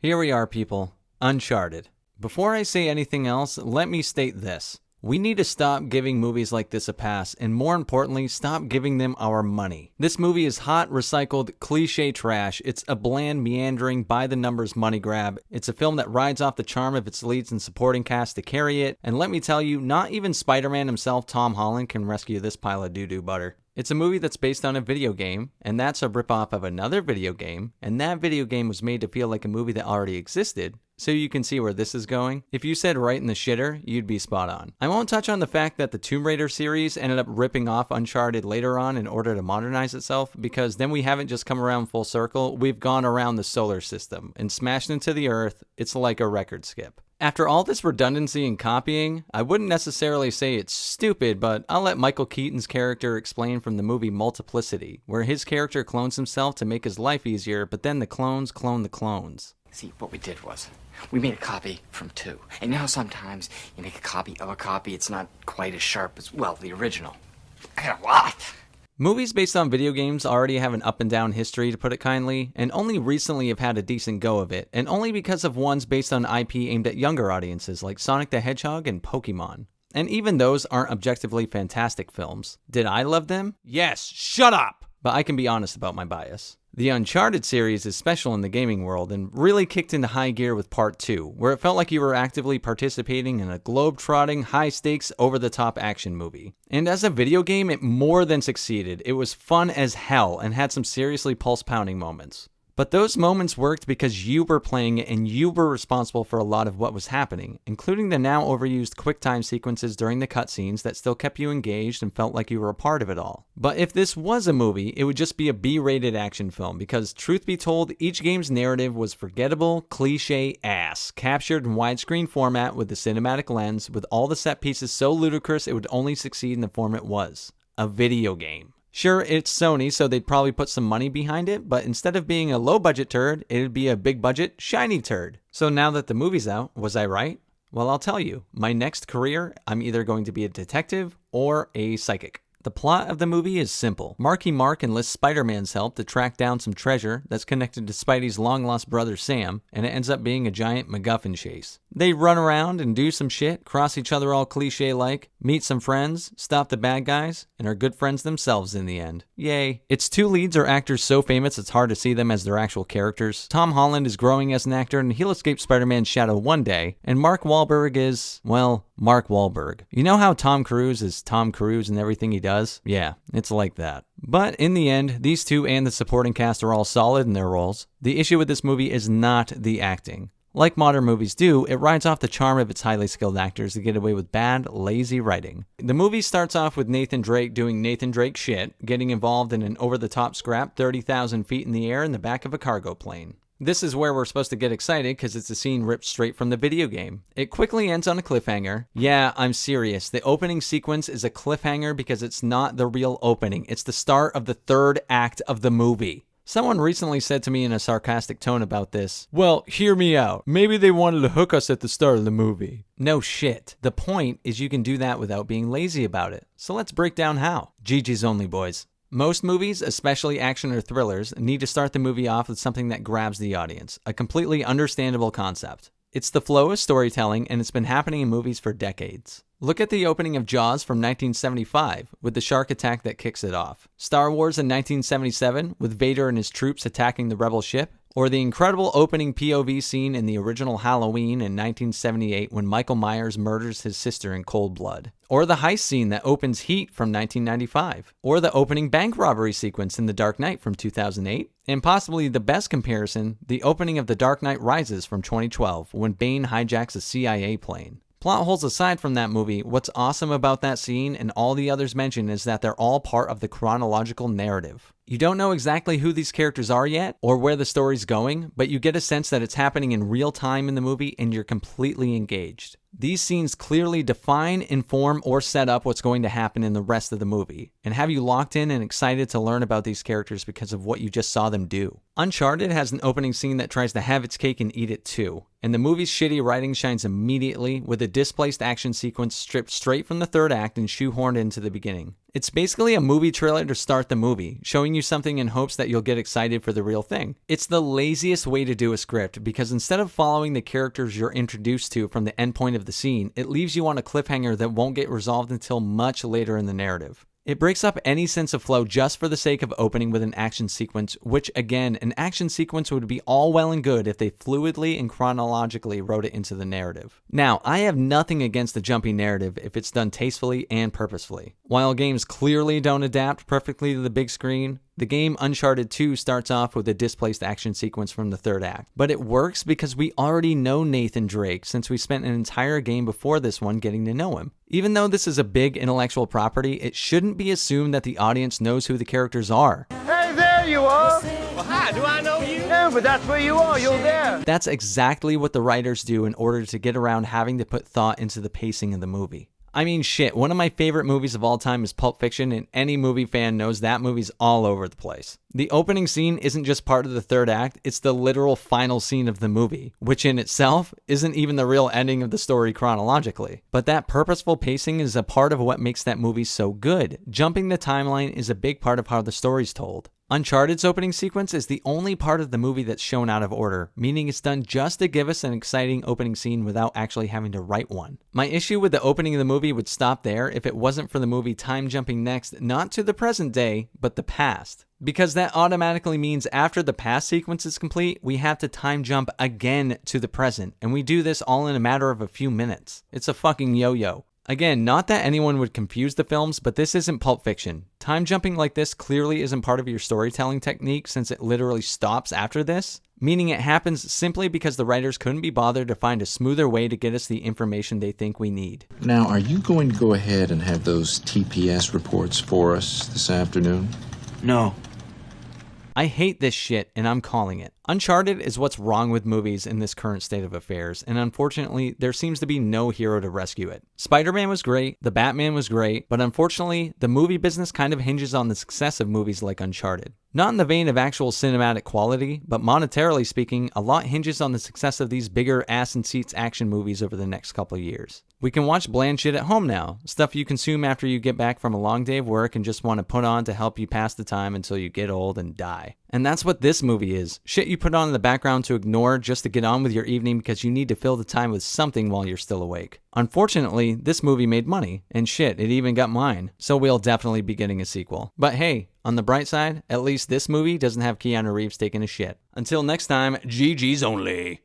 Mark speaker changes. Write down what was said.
Speaker 1: Here we are, people. Uncharted. Before I say anything else, let me state this. We need to stop giving movies like this a pass, and more importantly, stop giving them our money. This movie is hot, recycled, cliche trash. It's a bland, meandering, by-the-numbers money grab. It's a film that rides off the charm of its leads and supporting cast to carry it, and let me tell you, not even Spider-Man himself, Tom Holland, can rescue this pile of doo-doo butter. It's a movie that's based on a video game, and that's a ripoff of another video game, and that video game was made to feel like a movie that already existed, so you can see where this is going. If you said right in the shitter, you'd be spot on. I won't touch on the fact that the Tomb Raider series ended up ripping off Uncharted later on in order to modernize itself, because then we haven't just come around full circle, we've gone around the solar system and smashed into the Earth. It's like a record skip. After all this redundancy and copying, I wouldn't necessarily say it's stupid, but I'll let Michael Keaton's character explain from the movie Multiplicity, where his character clones himself to make his life easier, but then the clones clone the clones.
Speaker 2: See, what we did was, we made a copy from two. And you know sometimes you make a copy of a copy, it's not quite as sharp as, well, the original. I got a lot.
Speaker 1: Movies based on video games already have an up and down history, to put it kindly, and only recently have had a decent go of it, and only because of ones based on IP aimed at younger audiences like Sonic the Hedgehog and Pokemon. And even those aren't objectively fantastic films. Did I love them? Yes, shut up! But I can be honest about my bias. The Uncharted series is special in the gaming world and really kicked into high gear with Part 2, where it felt like you were actively participating in a globe-trotting, high-stakes, over-the-top action movie. And as a video game, it more than succeeded. It was fun as hell and had some seriously pulse-pounding moments. But those moments worked because you were playing it and you were responsible for a lot of what was happening, including the now overused QuickTime sequences during the cutscenes that still kept you engaged and felt like you were a part of it all. But if this was a movie, it would just be a B-rated action film because, truth be told, each game's narrative was forgettable, cliche ass, captured in widescreen format with the cinematic lens, with all the set pieces so ludicrous it would only succeed in the form it was, a video game. Sure, it's Sony, so they'd probably put some money behind it, but instead of being a low-budget turd, it'd be a big-budget, shiny turd. So now that the movie's out, was I right? Well, I'll tell you. My next career, I'm either going to be a detective or a psychic. The plot of the movie is simple. Marky Mark enlists Spider-Man's help to track down some treasure that's connected to Spidey's long-lost brother Sam, and it ends up being a giant MacGuffin chase. They run around and do some shit, cross each other all cliche-like, meet some friends, stop the bad guys, and are good friends themselves in the end. Yay. Its two leads are actors so famous it's hard to see them as their actual characters. Tom Holland is growing as an actor and he'll escape Spider-Man's shadow one day, and Mark Wahlberg is, well, Mark Wahlberg. You know how Tom Cruise is Tom Cruise in everything he does? Yeah, it's like that. But in the end, these two and the supporting cast are all solid in their roles. The issue with this movie is not the acting. Like modern movies do, it rides off the charm of its highly skilled actors to get away with bad, lazy writing. The movie starts off with Nathan Drake doing Nathan Drake shit, getting involved in an over-the-top scrap 30,000 feet in the air in the back of a cargo plane. This is where we're supposed to get excited because it's a scene ripped straight from the video game. It quickly ends on a cliffhanger. Yeah, I'm serious. The opening sequence is a cliffhanger because it's not the real opening. It's the start of the third act of the movie. Someone recently said to me in a sarcastic tone about this, well, hear me out. Maybe they wanted to hook us at the start of the movie. No shit. The point is you can do that without being lazy about it. So let's break down how. GG's only, boys. Most movies, especially action or thrillers, need to start the movie off with something that grabs the audience, a completely understandable concept. It's the flow of storytelling, and it's been happening in movies for decades. Look at the opening of Jaws from 1975, with the shark attack that kicks it off. Star Wars in 1977, with Vader and his troops attacking the rebel ship. Or the incredible opening POV scene in the original Halloween in 1978 when Michael Myers murders his sister in cold blood. Or the heist scene that opens Heat from 1995. Or the opening bank robbery sequence in The Dark Knight from 2008. And possibly the best comparison, the opening of The Dark Knight Rises from 2012 when Bane hijacks a CIA plane. Plot holes aside from that movie, what's awesome about that scene and all the others mentioned is that they're all part of the chronological narrative. You don't know exactly who these characters are yet or where the story's going, but you get a sense that it's happening in real time in the movie and you're completely engaged. These scenes clearly define, inform, or set up what's going to happen in the rest of the movie, and have you locked in and excited to learn about these characters because of what you just saw them do. Uncharted has an opening scene that tries to have its cake and eat it too, and the movie's shitty writing shines immediately with a displaced action sequence stripped straight from the third act and shoehorned into the beginning. It's basically a movie trailer to start the movie, showing you something in hopes that you'll get excited for the real thing. It's the laziest way to do a script because instead of following the characters you're introduced to from the endpoint of the scene, it leaves you on a cliffhanger that won't get resolved until much later in the narrative. It breaks up any sense of flow just for the sake of opening with an action sequence, which again, an action sequence would be all well and good if they fluidly and chronologically wrote it into the narrative. Now, I have nothing against the jumpy narrative if it's done tastefully and purposefully. While games clearly don't adapt perfectly to the big screen, the game Uncharted 2 starts off with a displaced action sequence from the third act, but it works because we already know Nathan Drake since we spent an entire game before this one getting to know him. Even though this is a big intellectual property, it shouldn't be assumed that the audience knows who the characters are.
Speaker 3: Hey, there you are! Well, hi, do I know you? No, but that's where you are, you're there.
Speaker 1: That's exactly what the writers do in order to get around having to put thought into the pacing of the movie. I mean, shit, one of my favorite movies of all time is Pulp Fiction, and any movie fan knows that movie's all over the place. The opening scene isn't just part of the third act, it's the literal final scene of the movie, which in itself isn't even the real ending of the story chronologically. But that purposeful pacing is a part of what makes that movie so good. Jumping the timeline is a big part of how the story's told. Uncharted's opening sequence is the only part of the movie that's shown out of order, meaning it's done just to give us an exciting opening scene without actually having to write one. My issue with the opening of the movie would stop there if it wasn't for the movie time jumping next, not to the present day, but the past. Because that automatically means after the past sequence is complete, we have to time jump again to the present, and we do this all in a matter of a few minutes. It's a fucking yo-yo. Again, not that anyone would confuse the films, but this isn't Pulp Fiction. Time jumping like this clearly isn't part of your storytelling technique since it literally stops after this, meaning it happens simply because the writers couldn't be bothered to find a smoother way to get us the information they think we need.
Speaker 4: Now, are you going to go ahead and have those TPS reports for us this afternoon?
Speaker 2: No.
Speaker 1: I hate this shit, and I'm calling it. Uncharted is what's wrong with movies in this current state of affairs, and unfortunately, there seems to be no hero to rescue it. Spider-Man was great, the Batman was great, but unfortunately, the movie business kind of hinges on the success of movies like Uncharted. Not in the vein of actual cinematic quality, but monetarily speaking, a lot hinges on the success of these bigger ass-and-seats action movies over the next couple of years. We can watch bland shit at home now, stuff you consume after you get back from a long day of work and just want to put on to help you pass the time until you get old and die. And that's what this movie is. Shit you put on in the background to ignore just to get on with your evening because you need to fill the time with something while you're still awake. Unfortunately, this movie made money, and shit, it even got mine, so we'll definitely be getting a sequel. But hey, on the bright side, at least this movie doesn't have Keanu Reeves taking a shit. Until next time, GG's only.